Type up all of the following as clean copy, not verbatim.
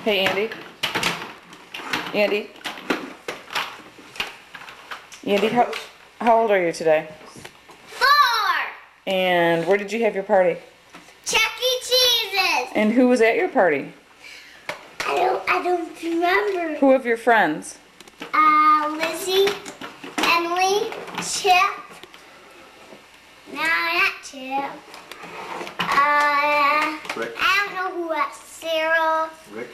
Hey, Andy. Andy. Andy, how old are you today? 4! And where did you have your party? Chuck E. Cheese's! And who was at your party? I don't remember. Who of your friends? Lizzie, Emily, Chip. No, not Chip. Rick. I don't know who else. Sarah, Rick.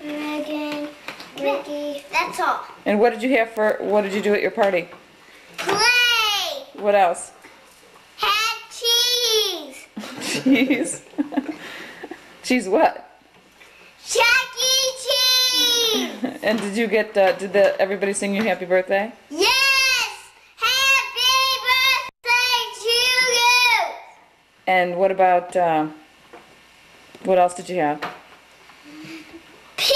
Megan, Ricky. That's all. And what did you do at your party? Play! What else? Had cheese! Cheese. Cheese what? Chuck E. Cheese! And did everybody sing you happy birthday? Yes! Happy birthday to you! And what about, what else did you have? Pizza!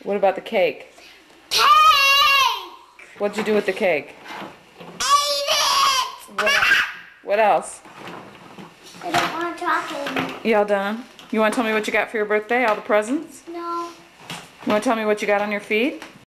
What about the cake? Cake! What'd you do with the cake? Ate it! What else? I don't want to talk anymore. You all done? You want to tell me what you got for your birthday? All the presents? No. You want to tell me what you got on your feet?